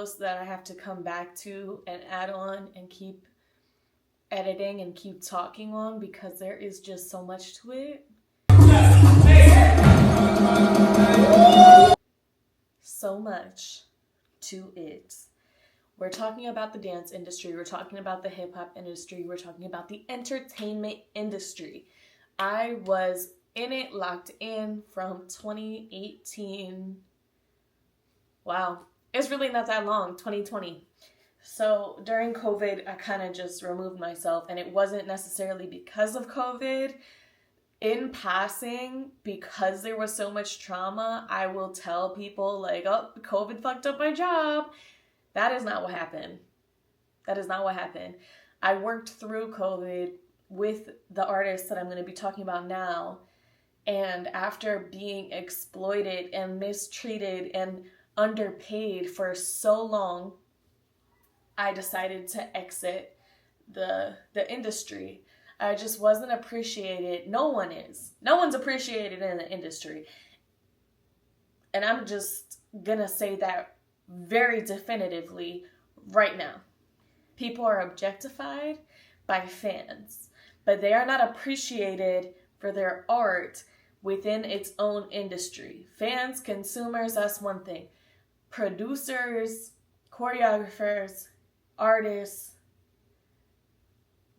videos that I have to come back to and add on and keep editing and keep talking on because there is just so much to it. So much to it. We're talking about the dance industry. We're talking about the hip-hop industry. We're talking about the entertainment industry. I was in it, locked in from 2018. Wow. It's really not that long, 2020. So during COVID, I kind of just removed myself, and it wasn't necessarily because of COVID. In passing, because there was so much trauma, I will tell people like, oh, COVID fucked up my job. That is not what happened. That is not what happened. I worked through COVID with the artists that I'm going to be talking about now. And after being exploited and mistreated and underpaid for so long, I decided to exit the industry. I just wasn't appreciated. No one is. No one's appreciated in the industry. And I'm just gonna say that very definitively right now. People are objectified by fans, but they are not appreciated for their art within its own industry. Fans, consumers, that's one thing. Producers, choreographers, artists,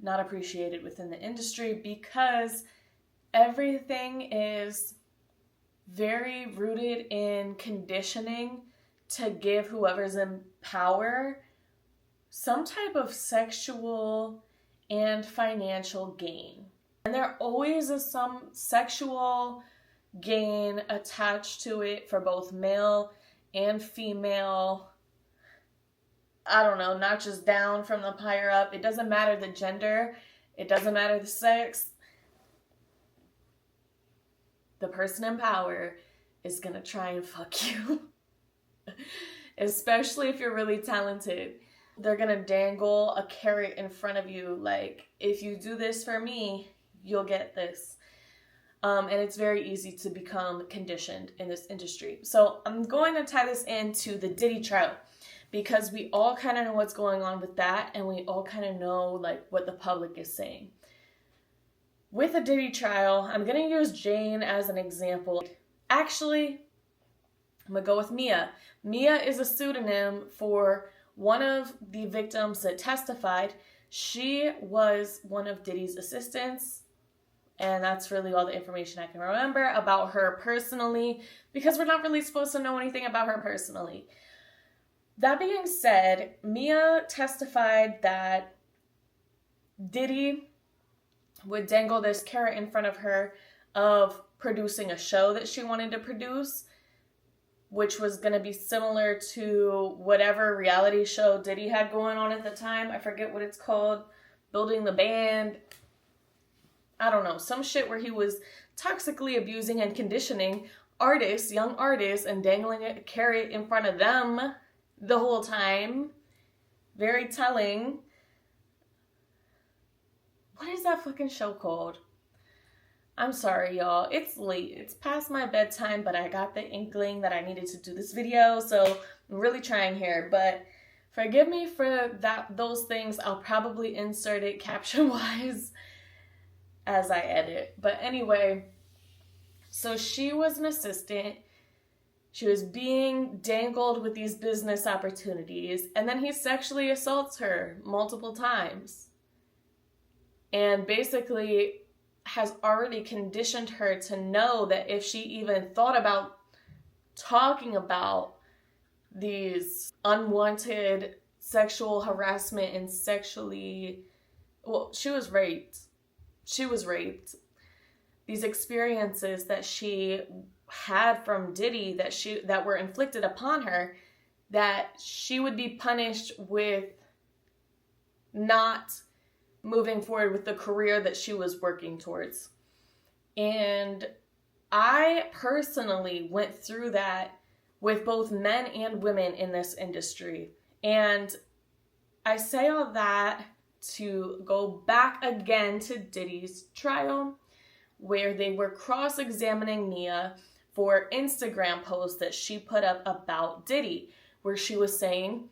not appreciated within the industry because everything is very rooted in conditioning to give whoever's in power some type of sexual and financial gain. And there always is some sexual gain attached to it for both male and female. I don't know, not just down from the higher up. It doesn't matter the gender. It doesn't matter the sex. The person in power is gonna try and fuck you. Especially if you're really talented. They're gonna dangle a carrot in front of you like, if you do this for me, you'll get this. And it's very easy to become conditioned in this industry. So I'm going to tie this into the Diddy trial because we all kind of know what's going on with that, and we all kind of know like what the public is saying. With the Diddy trial, I'm going to use Jane as an example. Actually, I'm going to go with Mia. Mia is a pseudonym for one of the victims that testified. She was one of Diddy's assistants. And that's really all the information I can remember about her personally, because we're not really supposed to know anything about her personally. That being said, Mia testified that Diddy would dangle this carrot in front of her of producing a show that she wanted to produce, which was going to be similar to whatever reality show Diddy had going on at the time. I forget what it's called. Building the Band. I don't know, some shit where he was toxically abusing and conditioning artists, young artists, and dangling a carrot in front of them the whole time. Very telling. What is that fucking show called? I'm sorry, y'all. It's late. It's past my bedtime, but I got the inkling that I needed to do this video, so I'm really trying here. But forgive me for those things. I'll probably insert it caption-wise as I edit. But anyway, so she was an assistant. She was being dangled with these business opportunities, and then he sexually assaults her multiple times. And basically has already conditioned her to know that if she even thought about talking about these unwanted sexual harassment and she was raped. She was raped. These experiences that she had from Diddy that were inflicted upon her, that she would be punished with not moving forward with the career that she was working towards. And I personally went through that with both men and women in this industry. And I say all that to go back again to Diddy's trial, where they were cross-examining Mia for Instagram posts that she put up about Diddy, where she was saying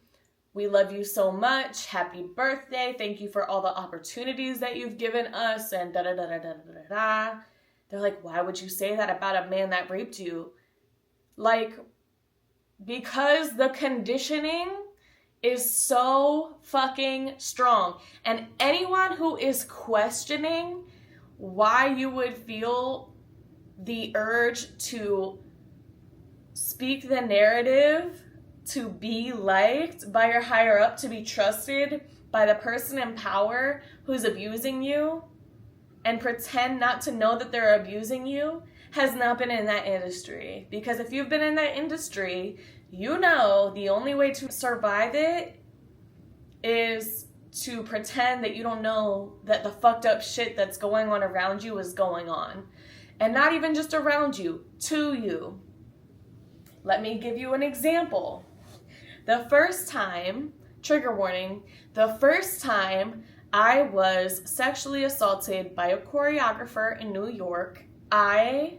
We love you so much. Happy birthday. Thank you for all the opportunities that you've given us. And da da da da da da da. They're like, why would you say that about a man that raped you? Like, because the conditioning is so fucking strong. And anyone who is questioning why you would feel the urge to speak the narrative, to be liked by your higher up, to be trusted by the person in power who's abusing you, and pretend not to know that they're abusing you, has not been in that industry. Because if you've been in that industry, you know the only way to survive it is to pretend that you don't know that the fucked up shit that's going on around you is going on. And not even just around you, to you. Let me give you an example. The first time, trigger warning, the first time I was sexually assaulted by a choreographer in New York, I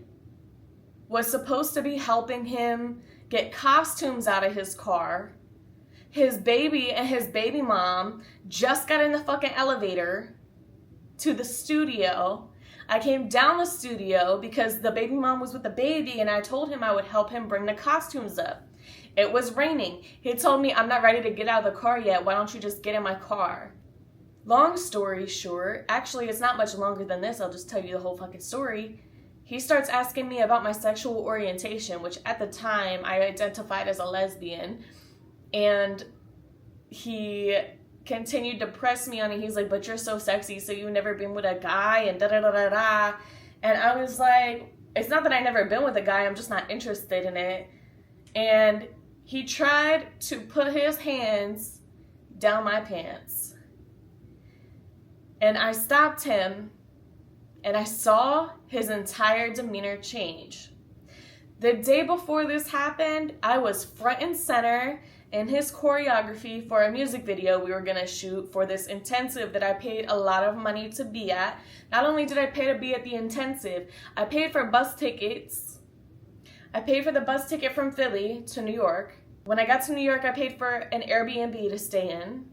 was supposed to be helping him get costumes out of his car. His baby and his baby mom just got in the fucking elevator to the studio. I came down the studio because the baby mom was with the baby, and I told him I would help him bring the costumes up. It was raining. He told me, I'm not ready to get out of the car yet. Why don't you just get in my car? Long story short, actually it's not much longer than this. I'll just tell you the whole fucking story. He starts asking me about my sexual orientation, which at the time I identified as a lesbian. And he continued to press me on it. He's like, but you're so sexy, so you've never been with a guy, and da-da-da-da-da. And I was like, it's not that I never been with a guy, I'm just not interested in it. And he tried to put his hands down my pants. And I stopped him, and I saw his entire demeanor change. The day before this happened, I was front and center in his choreography for a music video we were going to shoot for this intensive that I paid a lot of money to be at. Not only did I pay to be at the intensive, I paid for bus tickets. I paid for the bus ticket from Philly to New York. When I got to New York, I paid for an Airbnb to stay in.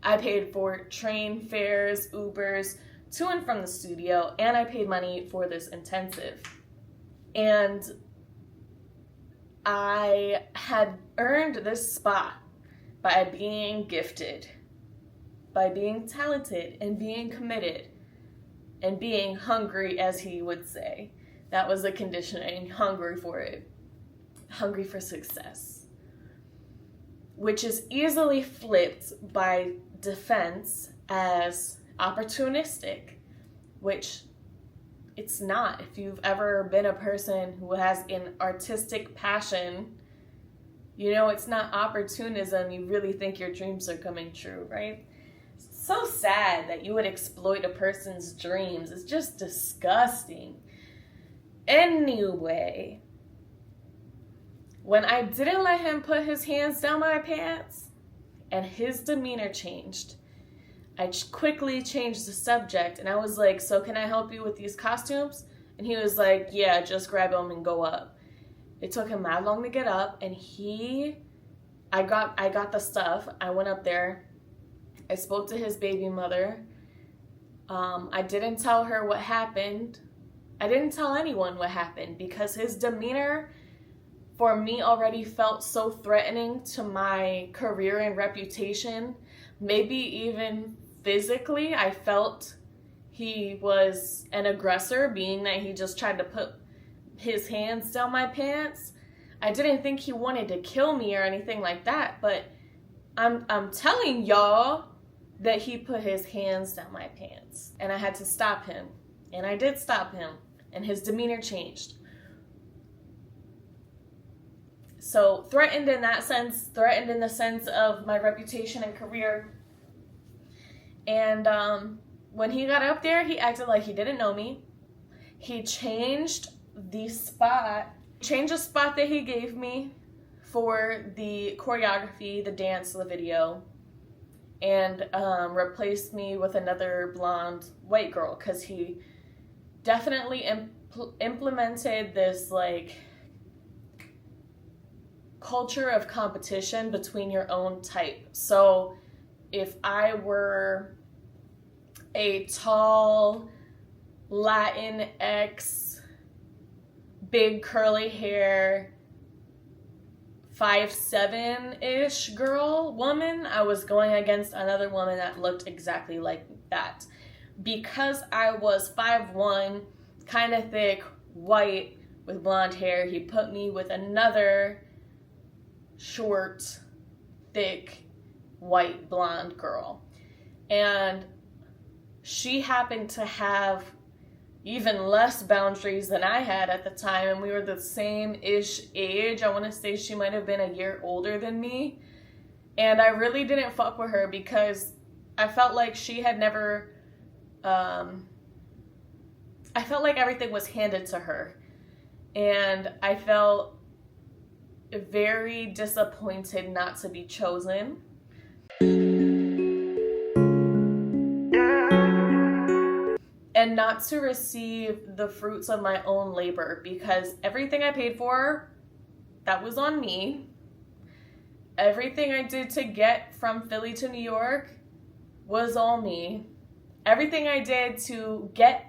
I paid for train fares, Ubers, to and from the studio, and I paid money for this intensive. And I had earned this spot by being gifted, by being talented and being committed and being hungry, as he would say. That was the conditioning, hungry for it, hungry for success, which is easily flipped by defense as opportunistic, which it's not. If you've ever been a person who has an artistic passion, you know it's not opportunism. You really think your dreams are coming true, right? It's so sad that you would exploit a person's dreams. It's just disgusting. Anyway, when I didn't let him put his hands down my pants and his demeanor changed, I quickly changed the subject, and I was like, so can I help you with these costumes? And he was like, yeah, just grab them and go up. It took him that long to get up, and I got the stuff. I went up there. I spoke to his baby mother. I didn't tell her what happened. I didn't tell anyone what happened because his demeanor for me already felt so threatening to my career and reputation. Maybe even physically, I felt he was an aggressor, being that he just tried to put his hands down my pants. I didn't think he wanted to kill me or anything like that, but I'm telling y'all that he put his hands down my pants, and I had to stop him, and I did stop him, and his demeanor changed. So threatened in that sense, threatened in the sense of my reputation and career. And when he got up there, he acted like he didn't know me. He changed the spot that he gave me for the choreography, the dance, the video, and replaced me with another blonde white girl, because he definitely implemented this, like, culture of competition between your own type. So if I were a tall Latinx, big curly hair, 5'7" woman, I was going against another woman that looked exactly like that. Because I was 5'1", kind of thick, white, with blonde hair, he put me with another short, thick, white, blonde girl. And she happened to have even less boundaries than I had at the time, and we were the same-ish age. I want to say she might have been a year older than me. And I really didn't fuck with her because I felt like she had never... I felt like everything was handed to her. And I felt very disappointed not to be chosen. And not to receive the fruits of my own labor, because everything I paid for, that was on me. Everything I did to get from Philly to New York was all me. Everything I did to get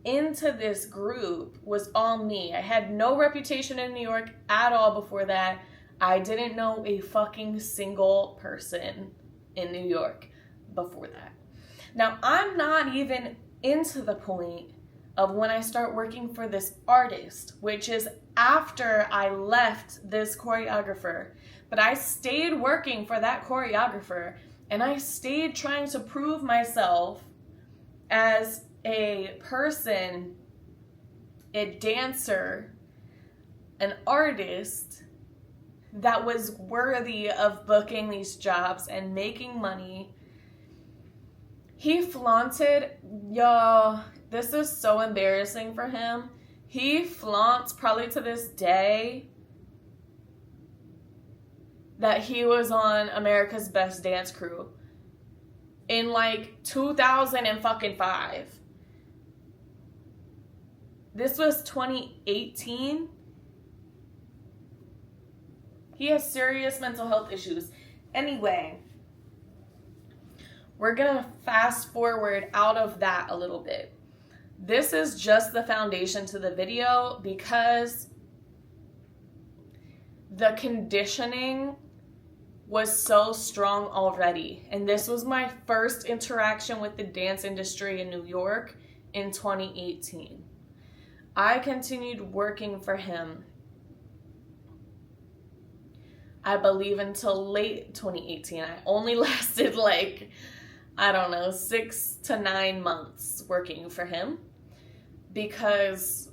into this group was all me. I had no reputation in New York at all before that. I didn't know a fucking single person in New York before that. Now, I'm not even into the point of when I start working for this artist, which is after I left this choreographer. But I stayed working for that choreographer, and I stayed trying to prove myself as a person, a dancer, an artist that was worthy of booking these jobs and making money. He flaunted, y'all, this is so embarrassing for him. He flaunts, probably to this day, that he was on America's Best Dance Crew in like 2005. This was 2018. He has serious mental health issues. Anyway, we're gonna fast forward out of that a little bit. This is just the foundation to the video because the conditioning was so strong already. And this was my first interaction with the dance industry in New York in 2018. I continued working for him, I believe, until late 2018. I only lasted like, I don't know, 6 to 9 months working for him because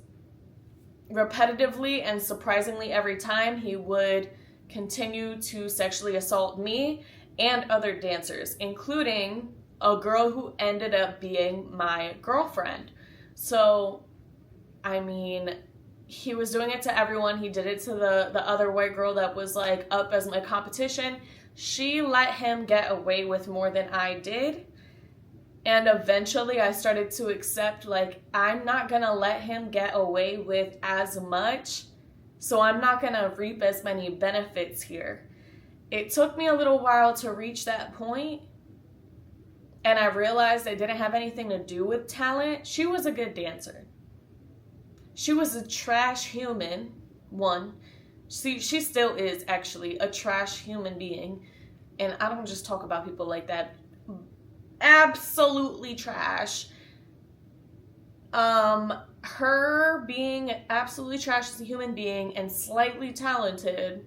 repetitively and surprisingly every time he would continue to sexually assault me and other dancers, including a girl who ended up being my girlfriend. So, I mean, he was doing it to everyone. He did it to the other white girl that was like up as my competition. She let him get away with more than I did. And eventually I started to accept, like, I'm not gonna let him get away with as much, so I'm not gonna reap as many benefits here. It took me a little while to reach that point, and I realized it didn't have anything to do with talent. She was a good dancer. She was a trash human, one. She still is actually a trash human being, and I don't just talk about people like that. Absolutely trash. Her being absolutely trash as a human being and slightly talented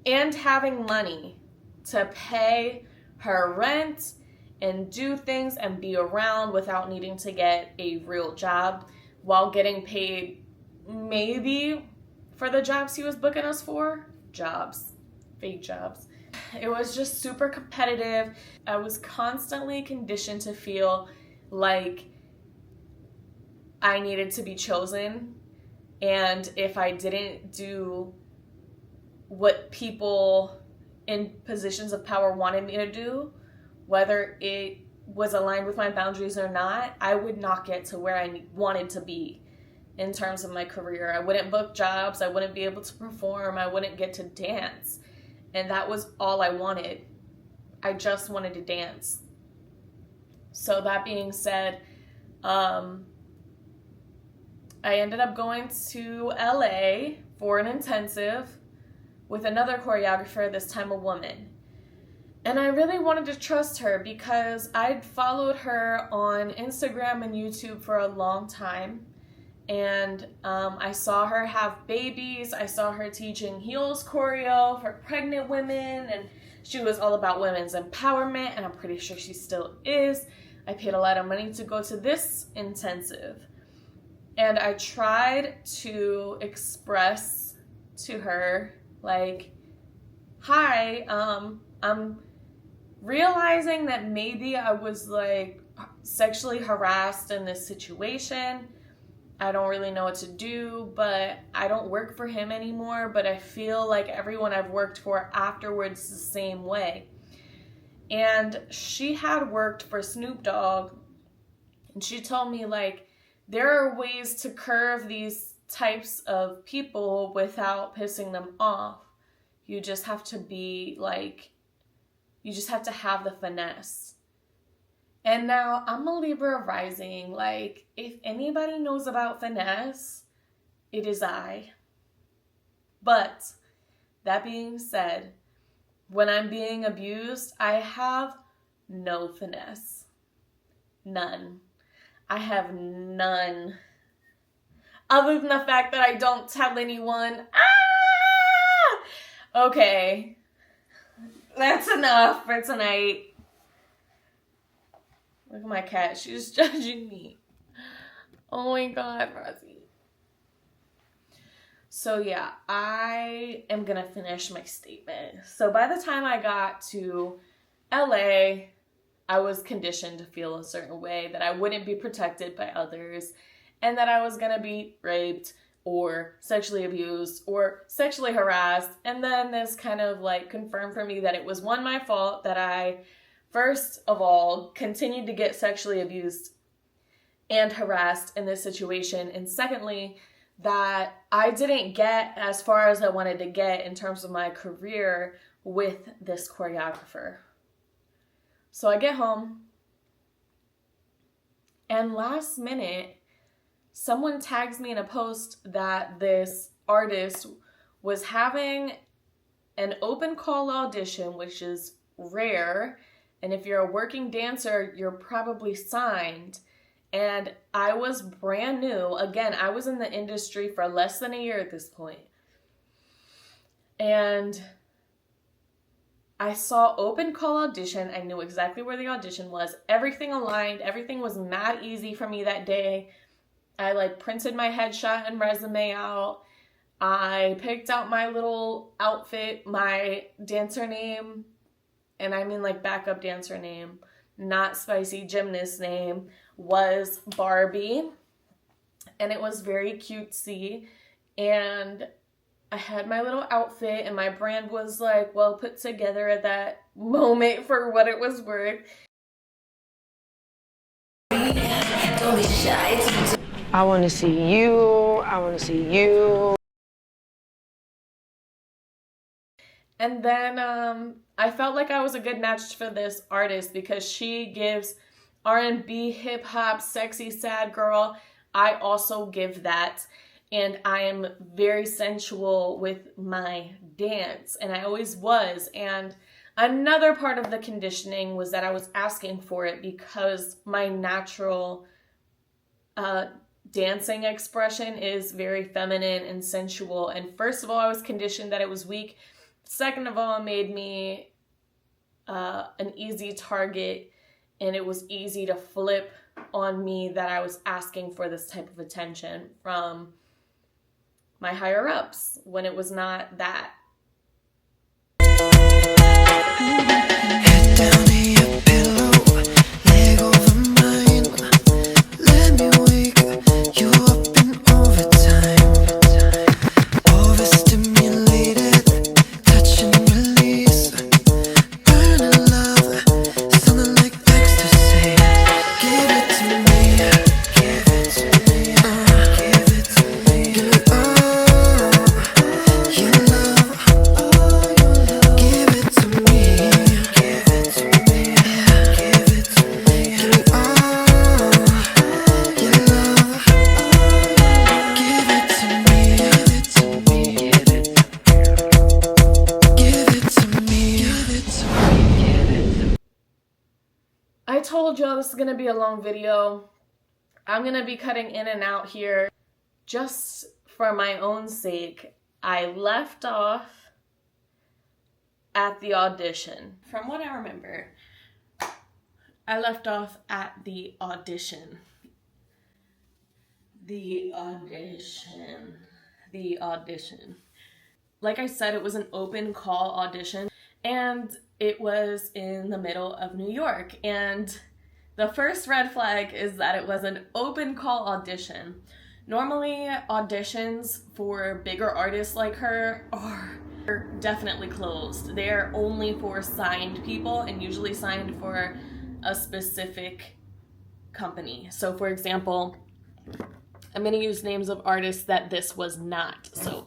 and having money to pay her rent and do things and be around without needing to get a real job while getting paid maybe for the jobs he was booking us for. Jobs. Fake jobs. It was just super competitive. I was constantly conditioned to feel like I needed to be chosen. And if I didn't do what people in positions of power wanted me to do, whether it was aligned with my boundaries or not, I would not get to where I wanted to be. in terms of my career. I wouldn't book jobs. I wouldn't be able to perform. I wouldn't get to dance. And that was all I wanted. I just wanted to dance. So that being said, I ended up going to LA for an intensive with another choreographer, this time a woman. And I really wanted to trust her because I'd followed her on Instagram and YouTube for a long time. And I saw her have babies. I saw her teaching heels choreo for pregnant women. And she was all about women's empowerment. And I'm pretty sure she still is. I paid a lot of money to go to this intensive. And I tried to express to her, like, hi, I'm realizing that maybe I was like sexually harassed in this situation. I don't really know what to do, but I don't work for him anymore, but I feel like everyone I've worked for afterwards the same way. And she had worked for Snoop Dogg, and she told me, like, there are ways to curve these types of people without pissing them off. You just have to be like, you just have to have the finesse. And now I'm a Libra rising. Like, if anybody knows about finesse, it is I. But that being said, when I'm being abused, I have no finesse. None. I have none. Other than the fact that I don't tell anyone. Okay. That's enough for tonight. Look at my cat. She's judging me. Oh my God, Rosie. So yeah, I am gonna finish my statement. So by the time I got to LA, I was conditioned to feel a certain way, that I wouldn't be protected by others, and that I was gonna be raped or sexually abused or sexually harassed. And then this kind of like confirmed for me that it was, one, my fault that I, first of all, continued to get sexually abused and harassed in this situation. And secondly, that I didn't get as far as I wanted to get in terms of my career with this choreographer. So I get home, and last minute, someone tags me in a post that this artist was having an open call audition, which is rare. And if you're a working dancer, you're probably signed. And I was brand new. Again, I was in the industry for less than a year at this point. And I saw open call audition. I knew exactly where the audition was. Everything aligned. Everything was mad easy for me that day. I like printed my headshot and resume out. I picked out my little outfit, my dancer name, and I mean like backup dancer name, not spicy gymnast name, was Barbie. And it was very cutesy. And I had my little outfit, and my brand was like well put together at that moment for what it was worth. Don't be shy. I want to see you. I want to see you. And then I felt like I was a good match for this artist because she gives R&B, hip hop, sexy, sad girl. I also give that. And I am very sensual with my dance, and I always was. And another part of the conditioning was that I was asking for it because my natural dancing expression is very feminine and sensual. And first of all, I was conditioned that it was weak. Second of all, it made me an easy target, and it was easy to flip on me that I was asking for this type of attention from my higher ups when it was not that. Head down in your pillow, leg over mine. Let me wake you up in overtime. Overstimulated, touch and release. Burning love, something like ecstasy. Give it to me, give it to me, give it is going to be a long video. I'm going to be cutting in and out here just for my own sake. I left off at the audition. From what I remember, I left off at the audition. The audition. Like I said, it was an open call audition, and it was in the middle of New York. And the first red flag is that it was an open call audition. Normally, auditions for bigger artists like her are definitely closed. They're only for signed people, and usually signed for a specific company. So for example, I'm gonna use names of artists that this was not. So,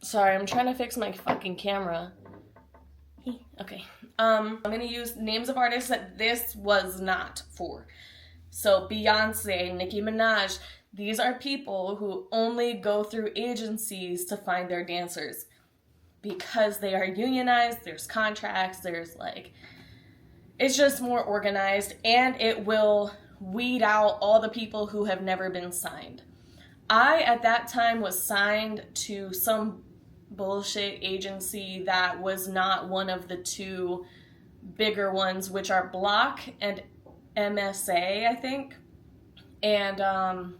sorry, I'm trying to fix my fucking camera. Okay. I'm gonna use names of artists that this was not for. So Beyonce, Nicki Minaj, these are people who only go through agencies to find their dancers because they are unionized, there's contracts, there's like, it's just more organized, and it will weed out all the people who have never been signed. I, at that time, was signed to some bullshit agency that was not one of the two bigger ones, which are Block and MSA, I think. And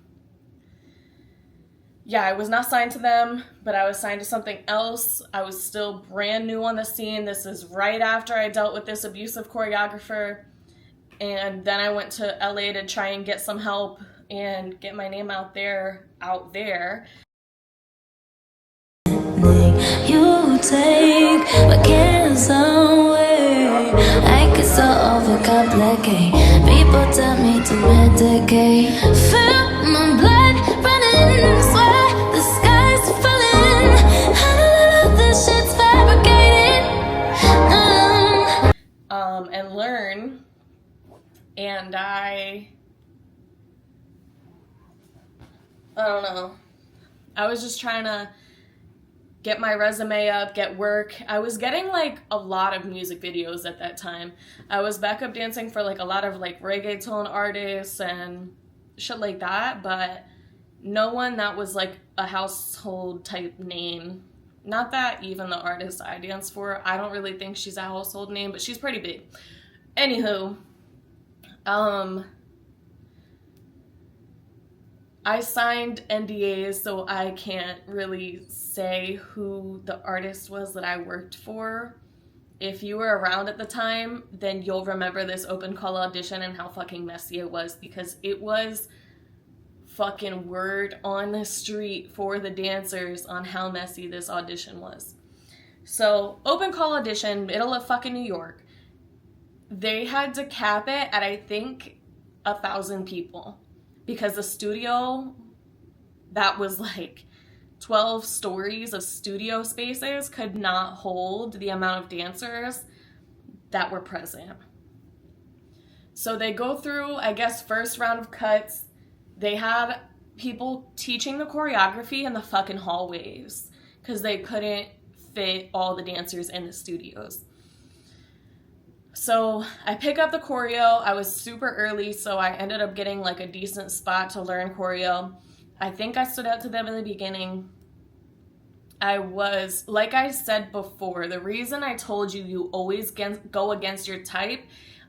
yeah, I was not signed to them, but I was signed to something else. I was still brand new on the scene. This is right after I dealt with this abusive choreographer. And then I went to LA to try and get some help and get my name out there. You take my cares away. I get so overcomplicate. People tell me to medicate. Feel my blood running, swear the sky's falling. I don't know this shit's fabricated. And learn. And I don't know. I was just trying to get my resume up, get work. I was getting like a lot of music videos at that time. I was backup dancing for like a lot of like reggaeton artists and shit like that, but no one that was like a household type name. Not that even the artist I dance for, I don't really think she's a household name, but she's pretty big. Anywho, I signed NDAs, so I can't really say who the artist was that I worked for. If you were around at the time, then you'll remember this open call audition and how fucking messy it was, because it was fucking word on the street for the dancers on how messy this audition was. So, open call audition, middle of fucking New York. They had to cap it at, I think, 1,000 people. Because the studio that was like 12 stories of studio spaces could not hold the amount of dancers that were present. So they go through, I guess, first round of cuts. They had people teaching the choreography in the fucking hallways because they couldn't fit all the dancers in the studios. So I pick up the choreo. I was super early, so I ended up getting like a decent spot to learn choreo. I think I stood out to them in the beginning. I was, like I said before, the reason I told you always go against your type,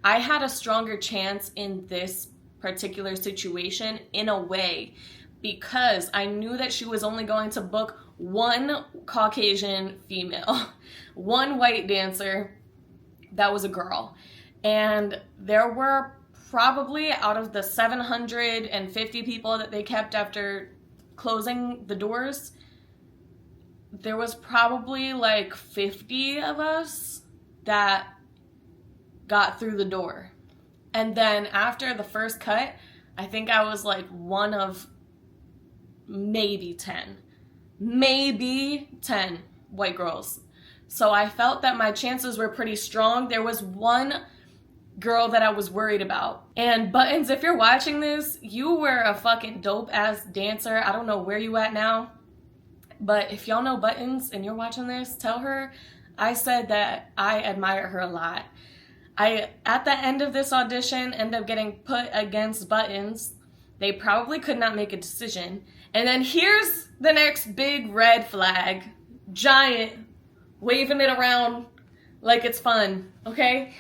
I had a stronger chance in this particular situation in a way because I knew that she was only going to book one Caucasian female, one white dancer. That was a girl. And there were probably, out of the 750 people that they kept after closing the doors, there was probably like 50 of us that got through the door. And then after the first cut, I think I was like one of maybe 10 white girls. So I felt that my chances were pretty strong. There was one girl that I was worried about. And Buttons, if you're watching this, you were a fucking dope ass dancer. I don't know where you at now, but if y'all know Buttons and you're watching this, tell her I said that I admire her a lot. At the end of this audition, ended up getting put against Buttons. They probably could not make a decision. And then here's the next big red flag. Giant. Waving it around like it's fun. Okay?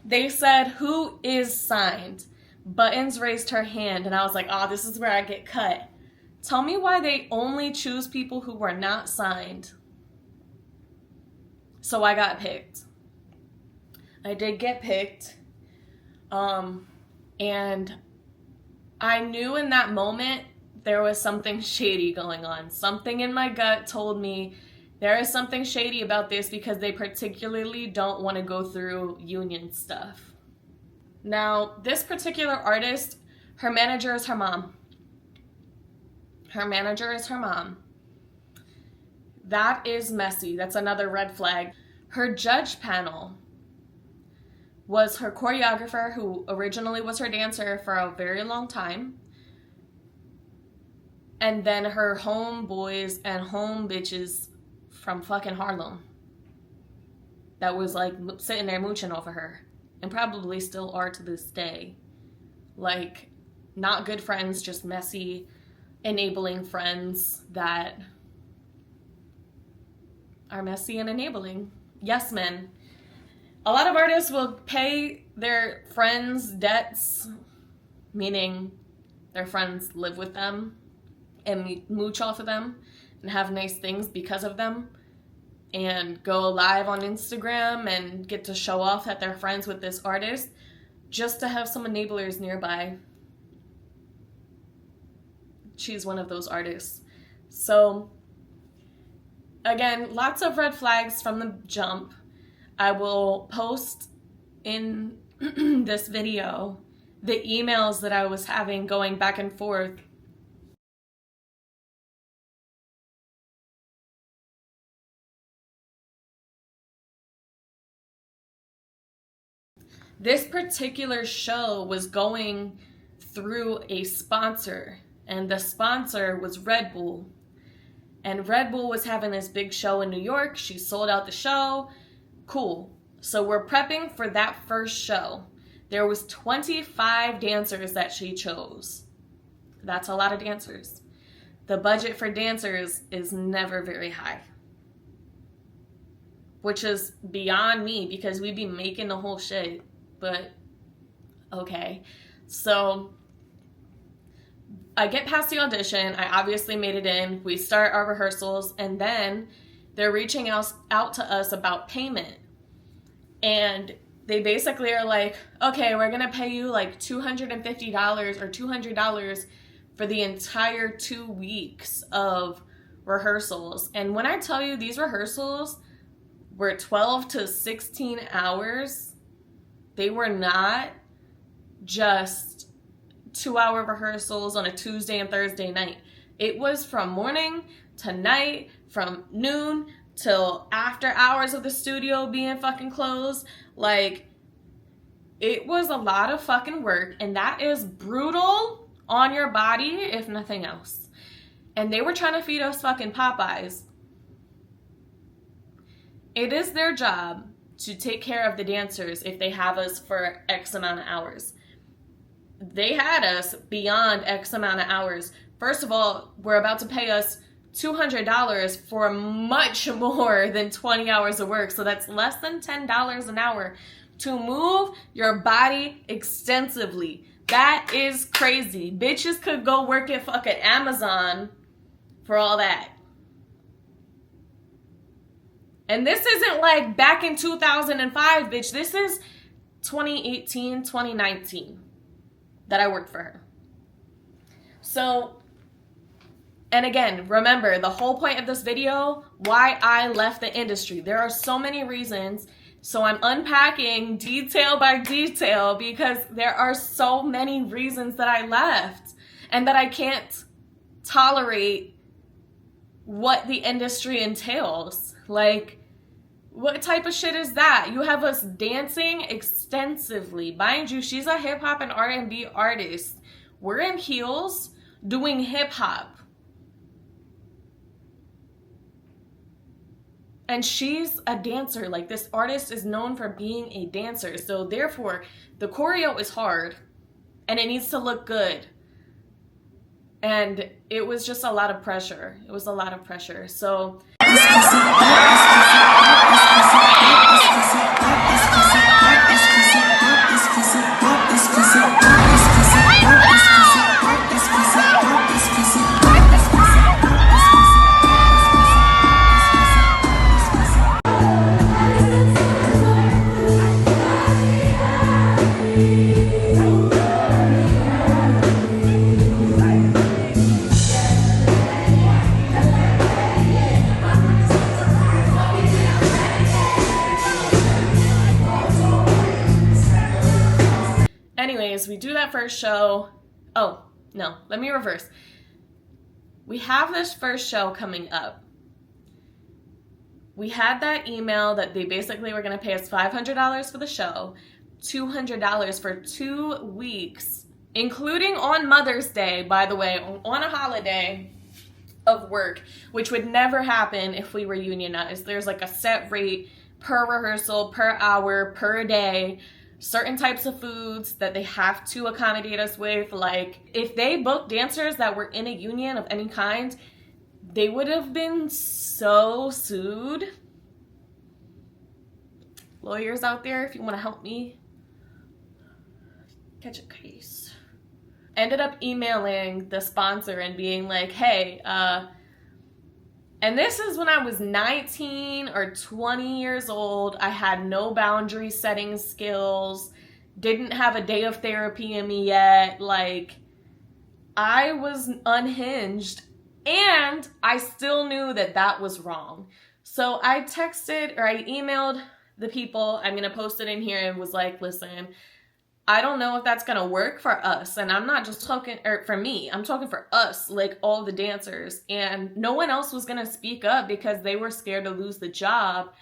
They said, who is signed? Buttons raised her hand, and I was like, oh, this is where I get cut. Tell me why they only choose people who were not signed. So I got picked. I did get picked. And I knew in that moment there was something shady going on. Something in my gut told me there is something shady about this because they particularly don't want to go through union stuff. Now, this particular artist, her manager is her mom. Her manager is her mom. That is messy. That's another red flag. Her judge panel was her choreographer, who originally was her dancer for a very long time, and then her homeboys and home bitches from fucking Harlem that was like sitting there mooching off of her, and probably still are to this day. Like, not good friends, just messy, enabling friends that are messy and enabling. Yes, men. A lot of artists will pay their friends' debts, meaning their friends live with them and mooch off of them and have nice things because of them, and go live on Instagram and get to show off that they're friends with this artist just to have some enablers nearby. She's one of those artists. So, again, lots of red flags from the jump. I will post in this video the emails that I was having going back and forth. This particular show was going through a sponsor, and the sponsor was Red Bull. And Red Bull was having this big show in New York. She sold out the show. Cool. So we're prepping for that first show. There was 25 dancers that she chose. That's a lot of dancers. The budget for dancers is never very high, which is beyond me because we'd be making the whole shit. But okay. So I get past the audition. I obviously made it in. We start our rehearsals, and then they're reaching out to us about payment. And they basically are like, okay, we're going to pay you like $250 or $200 for the entire 2 weeks of rehearsals. And when I tell you these rehearsals were 12 to 16 hours, they were not just 2-hour rehearsals on a Tuesday and Thursday night. It was from morning to night, from noon till after hours of the studio being fucking closed. Like, it was a lot of fucking work, and that is brutal on your body, if nothing else. And they were trying to feed us fucking Popeyes. It is their job to take care of the dancers if they have us for X amount of hours. They had us beyond X amount of hours. First of all, we're about to pay us $200 for much more than 20 hours of work. So that's less than $10 an hour to move your body extensively. That is crazy. Bitches could go work at fucking Amazon for all that. And this isn't like back in 2005, bitch. This is 2018, 2019 that I worked for her. So, and again, remember the whole point of this video, why I left the industry. There are so many reasons. So I'm unpacking detail by detail because there are so many reasons that I left and that I can't tolerate what the industry entails. Like, what type of shit is that? You have us dancing extensively. Mind you, she's a hip hop and R&B artist. We're in heels doing hip hop. And she's a dancer. Like, this artist is known for being a dancer. So therefore, the choreo is hard and it needs to look good. And it was just a lot of pressure. It was a lot of pressure. So anyways, we do that first show. Oh, no, let me reverse. We have this first show coming up. We had that email that they basically were going to pay us $500 for the show, $200 for 2 weeks, including on Mother's Day, by the way, on a holiday of work, which would never happen if we were unionized. There's like a set rate per rehearsal, per hour, per day, certain types of foods that they have to accommodate us with. Like, if they booked dancers that were in a union of any kind, they would have been so sued. Lawyers out there, if you want to help me catch a case. Ended up emailing the sponsor and being like, hey, and this is when I was 19 or 20 years old. I had no boundary setting skills, didn't have a day of therapy in me yet. Like, I was unhinged, and I still knew that that was wrong. So I texted, or I emailed the people, I'm going to post it in here, and was like, listen, I don't know if that's going to work for us. And I'm not just talking for me. I'm talking for us, like all the dancers. And no one else was going to speak up because they were scared to lose the job.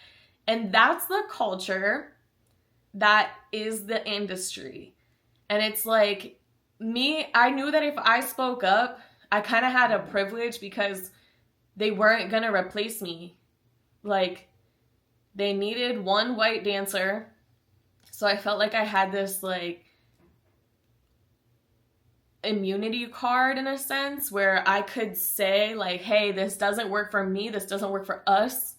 And that's the culture that is the industry. And it's like, me, I knew that if I spoke up, I kind of had a privilege because they weren't going to replace me. Like, they needed one white dancer. So I felt like I had this, like, immunity card in a sense where I could say, like, hey, this doesn't work for me. This doesn't work for us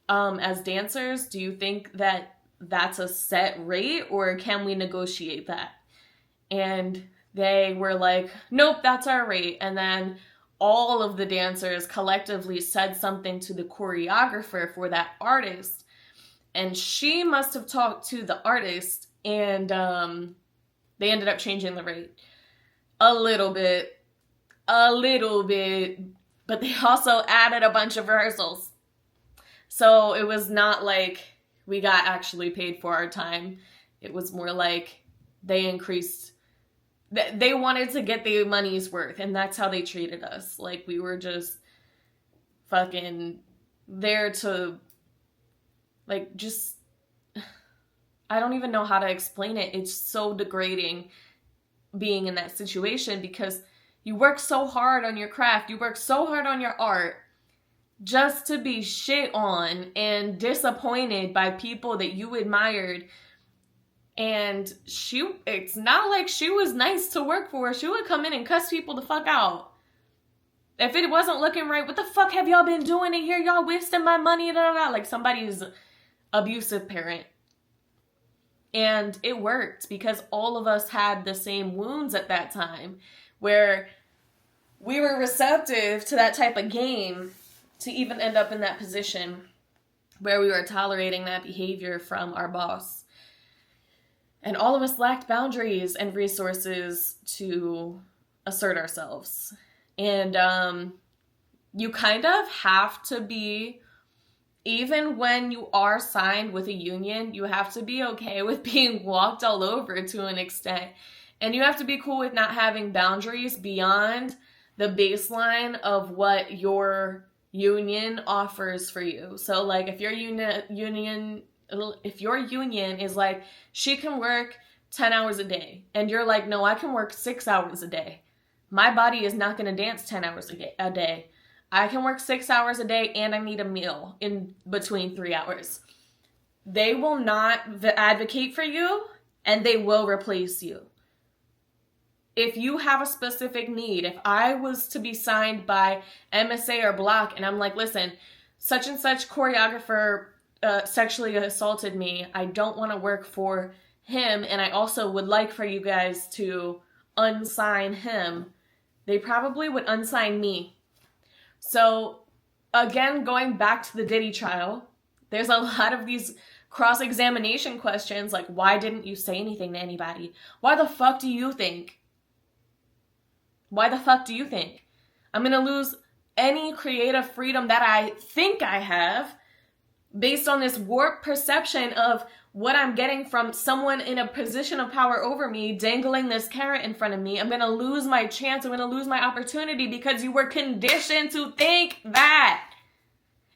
as dancers. Do you think that that's a set rate, or can we negotiate that? And they were like, nope, that's our rate. And then all of the dancers collectively said something to the choreographer for that artist. And she must have talked to the artist, and they ended up changing the rate a little bit, but they also added a bunch of rehearsals. So it was not like we got actually paid for our time. It was more like they increased, they wanted to get their money's worth, and that's how they treated us. Like, we were just fucking there to, like, just, I don't even know how to explain it. It's so degrading being in that situation because you work so hard on your craft, you work so hard on your art, just to be shit on and disappointed by people that you admired. And it's not like she was nice to work for. She would come in and cuss people the fuck out. If it wasn't looking right, what the fuck have y'all been doing in here? Y'all wasting my money, like somebody's abusive parent. And it worked because all of us had the same wounds at that time, where we were receptive to that type of game to even end up in that position where we were tolerating that behavior from our boss. And all of us lacked boundaries and resources to assert ourselves. And you kind of have to be, even when you are signed with a union, you have to be okay with being walked all over to an extent. And you have to be cool with not having boundaries beyond the baseline of what your union offers for you. So, like, if your union is like, she can work 10 hours a day, and you're like, no, I can work 6 hours a day. My body is not going to dance 10 hours a day. I can work 6 hours a day and I need a meal in between 3 hours. They will not advocate for you and they will replace you. If you have a specific need, if I was to be signed by MSA or Block and I'm like, listen, such and such choreographer sexually assaulted me, I don't want to work for him, and I also would like for you guys to unsign him, they probably would unsign me. So again, going back to the Diddy trial, there's a lot of these cross-examination questions like, why didn't you say anything to anybody? Why the fuck do you think? Why the fuck do you think? I'm gonna lose any creative freedom that I think I have based on this warped perception of what I'm getting from someone in a position of power over me, dangling this carrot in front of me. I'm gonna lose my chance. I'm gonna lose my opportunity because you were conditioned to think that.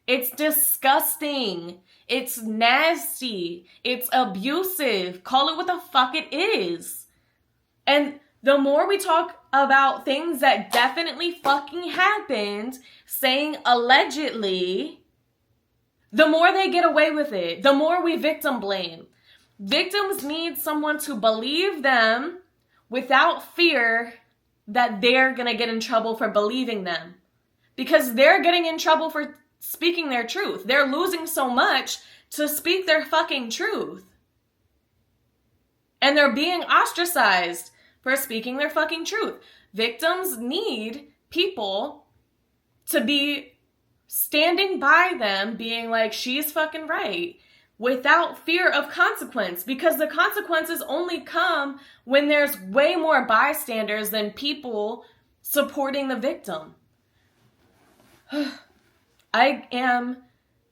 It's disgusting. It's nasty. It's abusive. Call it what the fuck it is. And the more we talk about things that definitely fucking happened, saying allegedly, the more they get away with it, the more we victim blame. Victims need someone to believe them without fear that they're gonna get in trouble for believing them. Because they're getting in trouble for speaking their truth. They're losing so much to speak their fucking truth. And they're being ostracized for speaking their fucking truth. Victims need people to be standing by them, being like, she's fucking right, without fear of consequence, because the consequences only come when there's way more bystanders than people supporting the victim. I am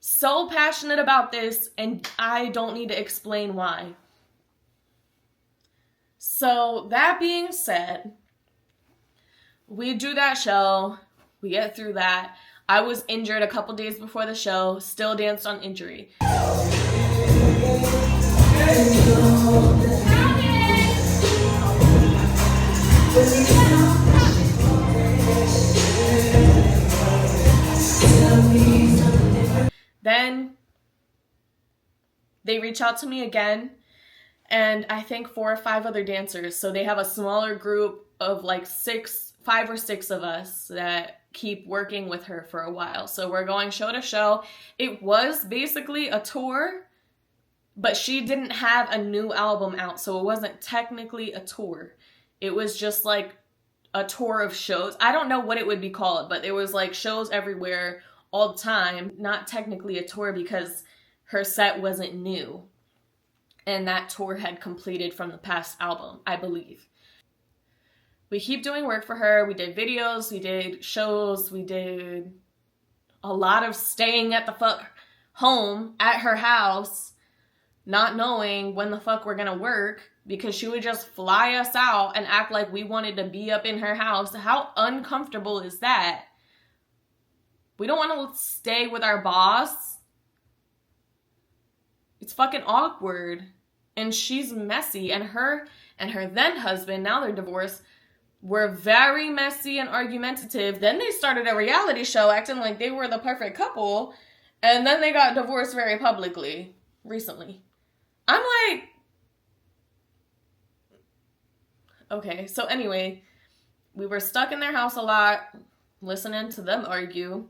so passionate about this, and I don't need to explain why. So that being said, we do that show, we get through that. I was injured a couple days before the show, still danced on injury. Then they reach out to me again, and I think 4 or 5 other dancers. So they have a smaller group of like 5 or 6 of us that keep working with her for a while. So we're going show to show. It was basically a tour, but she didn't have a new album out, so it wasn't technically a tour. It was just like a tour of shows. I don't know what it would be called, but it was like shows everywhere all the time. Not technically a tour because her set wasn't new. And that tour had completed from the past album, I believe. We keep doing work for her. We did videos, we did shows, we did a lot of staying at the fuck home at her house, not knowing when the fuck we're gonna work, because she would just fly us out and act like we wanted to be up in her house. How uncomfortable is that? We don't want to stay with our boss. It's fucking awkward. And she's messy. And her then husband, now they're divorced, were very messy and argumentative. Then they started a reality show acting like they were the perfect couple. And then they got divorced very publicly recently. I'm like, okay. So anyway, we were stuck in their house a lot, listening to them argue.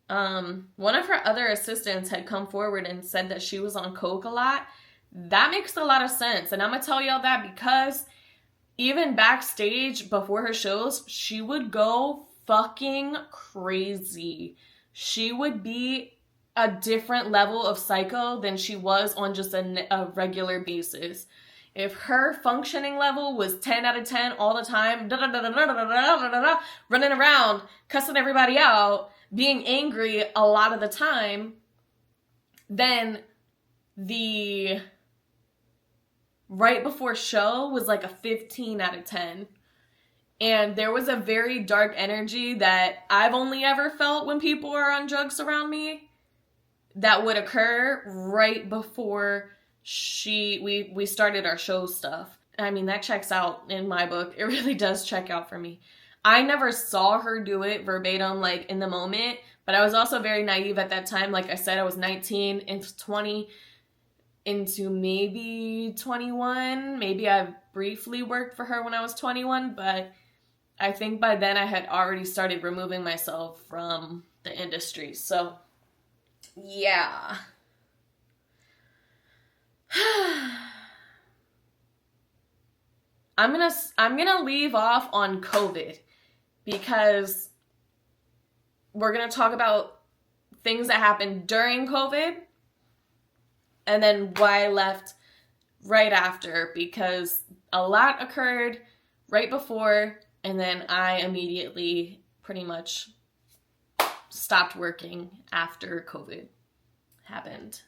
One of her other assistants had come forward and said that she was on coke a lot. That makes a lot of sense. And I'm gonna tell y'all that because even backstage before her shows, she would go fucking crazy. She would be a different level of psycho than she was on just a regular basis. If her functioning level was 10 out of 10 all the time, running around, cussing everybody out, being angry a lot of the time, then the right before show was like a 15 out of 10. And there was a very dark energy that I've only ever felt when people are on drugs around me that would occur right before we started our show stuff. I mean, that checks out in my book. It really does check out for me. I never saw her do it verbatim, like in the moment, but I was also very naive at that time. Like I said, I was 19 into 20 into maybe 21. Maybe I briefly worked for her when I was 21, but I think by then I had already started removing myself from the industry. So, yeah. I'm gonna leave off on COVID because we're gonna talk about things that happened during COVID and then why I left right after, because a lot occurred right before and then I immediately pretty much stopped working after COVID happened.